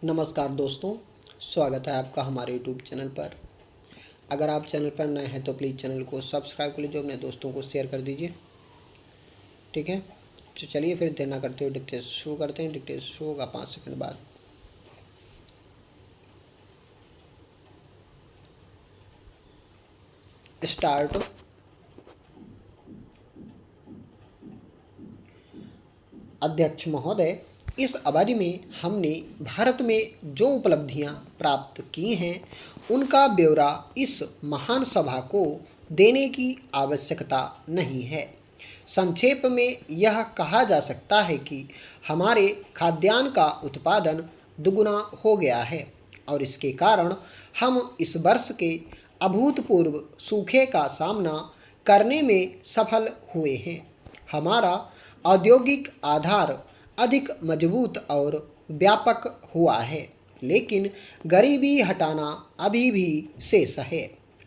नमस्कार दोस्तों, स्वागत है आपका हमारे यूट्यूब चैनल पर। अगर आप चैनल पर नए हैं तो प्लीज़ चैनल को सब्सक्राइब कर लीजिए, अपने दोस्तों को शेयर कर दीजिए। ठीक है, तो चलिए फिर देर ना करते हुए डिक्टेशन शुरू करते हैं। डिक्टेशन शुरू होगा 5 सेकंड बाद। स्टार्ट। अध्यक्ष महोदय, इस अवधि में हमने भारत में जो उपलब्धियां प्राप्त की हैं उनका ब्यौरा इस महान सभा को देने की आवश्यकता नहीं है। संक्षेप में यह कहा जा सकता है कि हमारे खाद्यान्न का उत्पादन दुगुना हो गया है और इसके कारण हम इस वर्ष के अभूतपूर्व सूखे का सामना करने में सफल हुए हैं। हमारा औद्योगिक आधार अधिक मजबूत और व्यापक हुआ है, लेकिन गरीबी हटाना अभी भी शेष है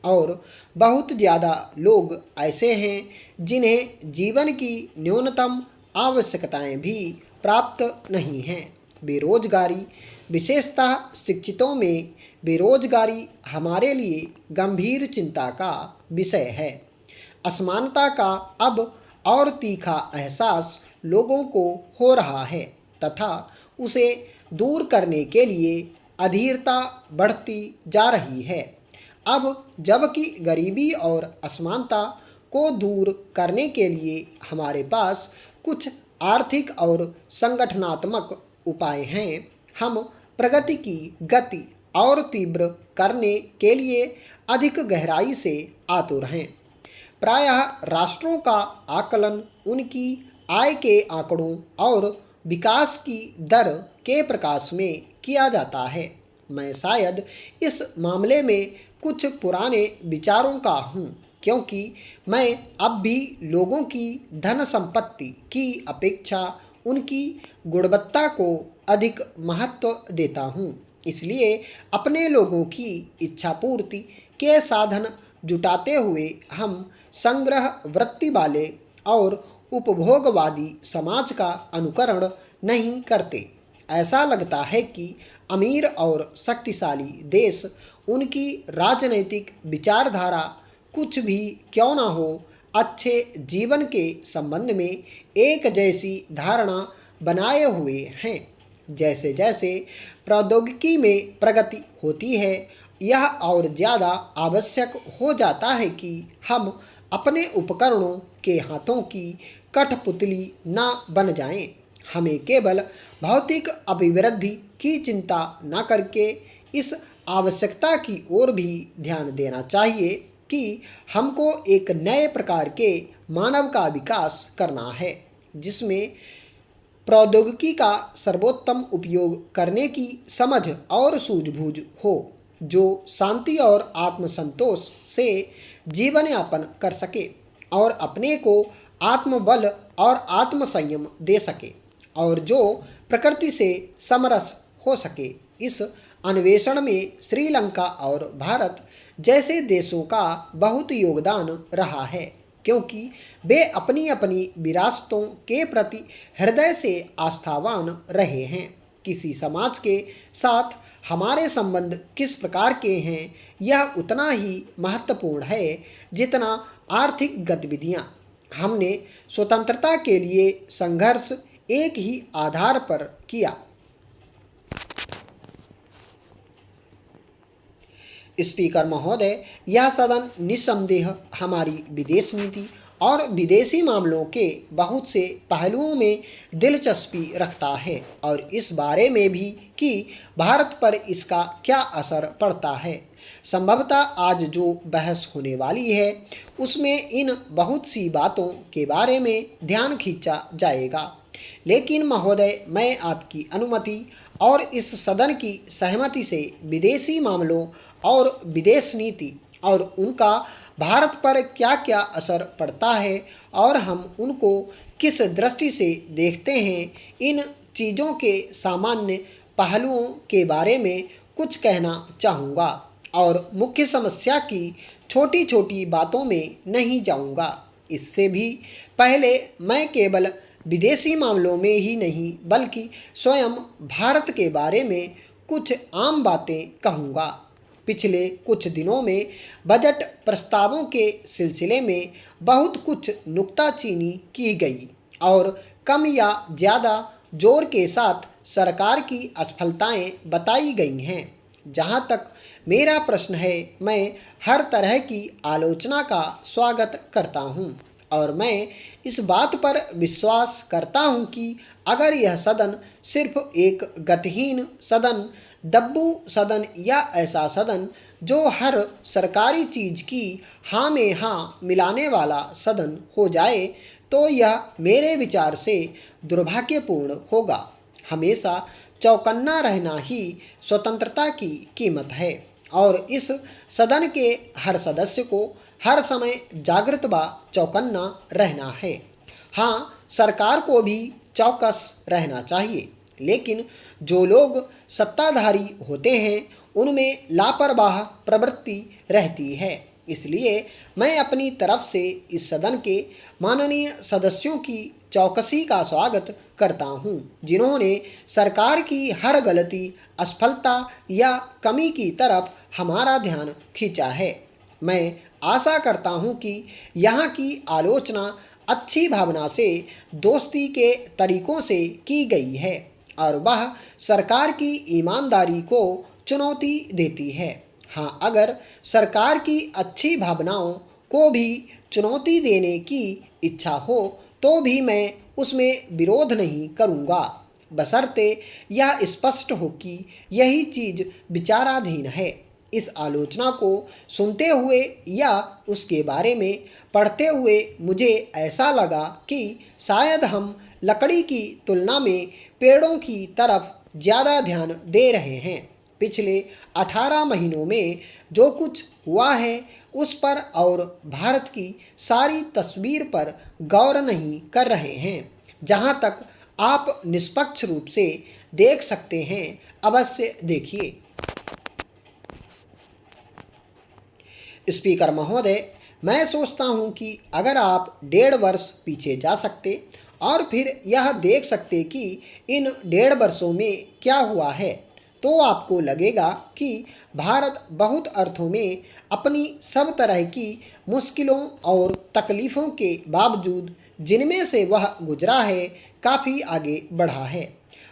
और बहुत ज़्यादा लोग ऐसे हैं जिन्हें जीवन की न्यूनतम आवश्यकताएं भी प्राप्त नहीं हैं। बेरोजगारी, विशेषतः शिक्षितों में बेरोजगारी हमारे लिए गंभीर चिंता का विषय है। असमानता का अब और तीखा एहसास लोगों को हो रहा है तथा उसे दूर करने के लिए अधीरता बढ़ती जा रही है। अब जबकि गरीबी और असमानता को दूर करने के लिए हमारे पास कुछ आर्थिक और संगठनात्मक उपाय हैं, हम प्रगति की गति और तीव्र करने के लिए अधिक गहराई से आतुर हैं। प्रायः राष्ट्रों का आकलन उनकी आय के आंकड़ों और विकास की दर के प्रकाश में किया जाता है। मैं शायद इस मामले में कुछ पुराने विचारों का हूँ, क्योंकि मैं अब भी लोगों की धन संपत्ति की अपेक्षा उनकी गुणवत्ता को अधिक महत्व देता हूँ। इसलिए अपने लोगों की इच्छापूर्ति के साधन जुटाते हुए हम संग्रह वृत्ति वाले और उपभोगवादी समाज का अनुकरण नहीं करते। ऐसा लगता है कि अमीर और शक्तिशाली देश उनकी राजनैतिक विचारधारा कुछ भी क्यों ना हो, अच्छे जीवन के संबंध में एक जैसी धारणा बनाए हुए हैं। जैसे जैसे प्रौद्योगिकी में प्रगति होती है, यह और ज़्यादा आवश्यक हो जाता है कि हम अपने उपकरणों के हाथों की कठपुतली न बन जाएं। हमें केवल भौतिक अभिवृद्धि की चिंता न करके इस आवश्यकता की ओर भी ध्यान देना चाहिए कि हमको एक नए प्रकार के मानव का विकास करना है, जिसमें प्रौद्योगिकी का सर्वोत्तम उपयोग करने की समझ और सूझबूझ हो, जो शांति और आत्मसंतोष से जीवन यापन कर सके और अपने को आत्मबल और आत्मसंयम दे सके और जो प्रकृति से समरस हो सके। इस अन्वेषण में श्रीलंका और भारत जैसे देशों का बहुत योगदान रहा है, क्योंकि वे अपनी अपनी विरासतों के प्रति हृदय से आस्थावान रहे हैं। किसी समाज के साथ हमारे संबंध किस प्रकार के हैं, यह उतना ही महत्वपूर्ण है जितना आर्थिक गतिविधियां। हमने स्वतंत्रता के लिए संघर्ष एक ही आधार पर किया। स्पीकर महोदय, यह सदन निस्संदेह हमारी विदेश नीति और विदेशी मामलों के बहुत से पहलुओं में दिलचस्पी रखता है और इस बारे में भी कि भारत पर इसका क्या असर पड़ता है। संभवतः आज जो बहस होने वाली है उसमें इन बहुत सी बातों के बारे में ध्यान खींचा जाएगा। लेकिन महोदय, मैं आपकी अनुमति और इस सदन की सहमति से विदेशी मामलों और विदेश नीति और उनका भारत पर क्या क्या असर पड़ता है और हम उनको किस दृष्टि से देखते हैं, इन चीज़ों के सामान्य पहलुओं के बारे में कुछ कहना चाहूँगा और मुख्य समस्या की छोटी छोटी बातों में नहीं जाऊँगा। इससे भी पहले मैं केवल विदेशी मामलों में ही नहीं बल्कि स्वयं भारत के बारे में कुछ आम बातें कहूँगा। पिछले कुछ दिनों में बजट प्रस्तावों के सिलसिले में बहुत कुछ नुक्ताचीनी की गई और कम या ज़्यादा जोर के साथ सरकार की असफलताएं बताई गई हैं। जहां तक मेरा प्रश्न है, मैं हर तरह की आलोचना का स्वागत करता हूं और मैं इस बात पर विश्वास करता हूं कि अगर यह सदन सिर्फ एक गतिहीन सदन, दब्बू सदन या ऐसा सदन जो हर सरकारी चीज़ की हाँ में हाँ मिलाने वाला सदन हो जाए, तो यह मेरे विचार से दुर्भाग्यपूर्ण होगा। हमेशा चौकन्ना रहना ही स्वतंत्रता की कीमत है और इस सदन के हर सदस्य को हर समय जागृत व चौकन्ना रहना है। हाँ, सरकार को भी चौकस रहना चाहिए, लेकिन जो लोग सत्ताधारी होते हैं उनमें लापरवाह प्रवृत्ति रहती है। इसलिए मैं अपनी तरफ से इस सदन के माननीय सदस्यों की चौकसी का स्वागत करता हूं, जिन्होंने सरकार की हर गलती, असफलता या कमी की तरफ हमारा ध्यान खींचा है। मैं आशा करता हूं कि यहाँ की आलोचना अच्छी भावना से, दोस्ती के तरीकों से की गई है और वह सरकार की ईमानदारी को चुनौती देती है। हाँ, अगर सरकार की अच्छी भावनाओं को भी चुनौती देने की इच्छा हो तो भी मैं उसमें विरोध नहीं करूँगा, बशर्ते यह स्पष्ट हो कि यही चीज़ विचाराधीन है। इस आलोचना को सुनते हुए या उसके बारे में पढ़ते हुए मुझे ऐसा लगा कि शायद हम लकड़ी की तुलना में पेड़ों की तरफ ज़्यादा ध्यान दे रहे हैं। पिछले 18 महीनों में जो कुछ हुआ है उस पर और भारत की सारी तस्वीर पर गौर नहीं कर रहे हैं। जहाँ तक आप निष्पक्ष रूप से देख सकते हैं, अवश्य देखिए। स्पीकर महोदय, मैं सोचता हूँ कि अगर आप 1.5 वर्ष पीछे जा सकते और फिर यह देख सकते कि इन 1.5 वर्षों में क्या हुआ है, तो आपको लगेगा कि भारत बहुत अर्थों में अपनी सब तरह की मुश्किलों और तकलीफ़ों के बावजूद, जिनमें से वह गुजरा है, काफ़ी आगे बढ़ा है।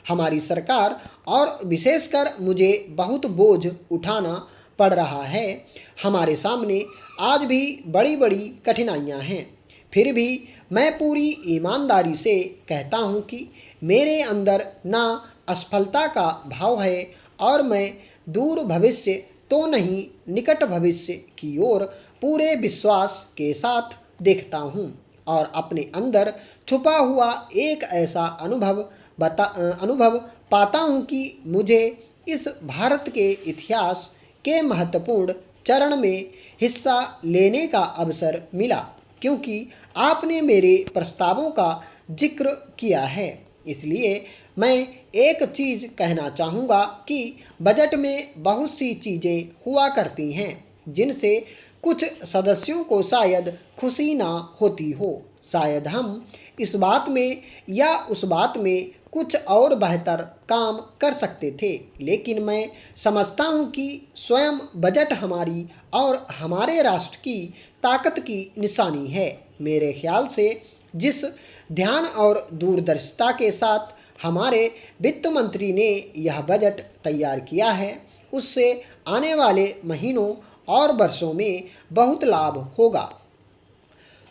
हमारी सरकार और विशेषकर मुझे बहुत बोझ उठाना पड़ रहा है। हमारे सामने आज भी बड़ी बड़ी कठिनाइयां हैं। फिर भी मैं पूरी ईमानदारी से कहता हूं कि मेरे अंदर ना असफलता का भाव है और मैं दूर भविष्य तो नहीं, निकट भविष्य की ओर पूरे विश्वास के साथ देखता हूं और अपने अंदर छुपा हुआ एक ऐसा अनुभव पाता हूं कि मुझे इस भारत के इतिहास के महत्वपूर्ण चरण में हिस्सा लेने का अवसर मिला, क्योंकि आपने मेरे प्रस्तावों का जिक्र किया है। इसलिए मैं एक चीज़ कहना चाहूँगा कि बजट में बहुत सी चीज़ें हुआ करती हैं जिनसे कुछ सदस्यों को शायद खुशी ना होती हो। शायद हम इस बात में या उस बात में कुछ और बेहतर काम कर सकते थे, लेकिन मैं समझता हूँ कि स्वयं बजट हमारी और हमारे राष्ट्र की ताकत की निशानी है। मेरे ख्याल से जिस ध्यान और दूरदर्शिता के साथ हमारे वित्त मंत्री ने यह बजट तैयार किया है, उससे आने वाले महीनों और वर्षों में बहुत लाभ होगा।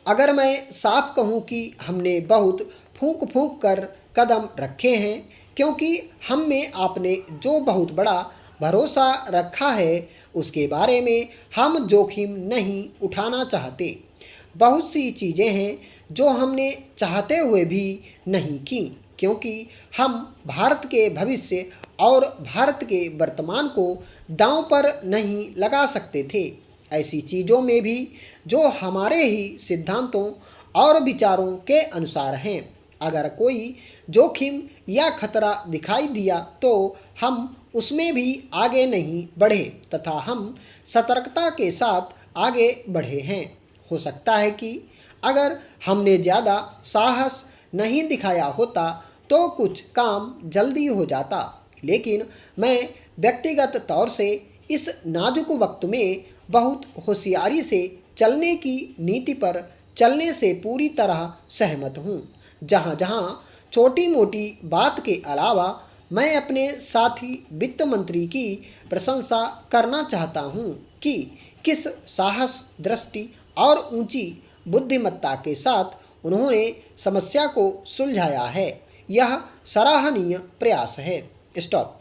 अगर मैं साफ कहूँ कि हमने बहुत फूंक फूंक कर कदम रखे हैं, क्योंकि हम में आपने जो बहुत बड़ा भरोसा रखा है उसके बारे में हम जोखिम नहीं उठाना चाहते। बहुत सी चीज़ें हैं जो हमने चाहते हुए भी नहीं की, क्योंकि हम भारत के भविष्य और भारत के वर्तमान को दांव पर नहीं लगा सकते थे। ऐसी चीज़ों में भी जो हमारे ही सिद्धांतों और विचारों के अनुसार हैं। अगर कोई जोखिम या खतरा दिखाई दिया तो हम उसमें भी आगे नहीं बढ़े तथा हम सतर्कता के साथ आगे बढ़े हैं। हो सकता है कि अगर हमने ज़्यादा साहस नहीं दिखाया होता तो कुछ काम जल्दी हो जाता, लेकिन मैं व्यक्तिगत तौर से इस नाजुक वक्त में बहुत होशियारी से चलने की नीति पर चलने से पूरी तरह सहमत हूँ। जहाँ जहाँ छोटी मोटी बात के अलावा मैं अपने साथी वित्त मंत्री की प्रशंसा करना चाहता हूँ कि किस साहस, दृष्टि और ऊंची बुद्धिमत्ता के साथ उन्होंने समस्या को सुलझाया है। यह सराहनीय प्रयास है। स्टॉप।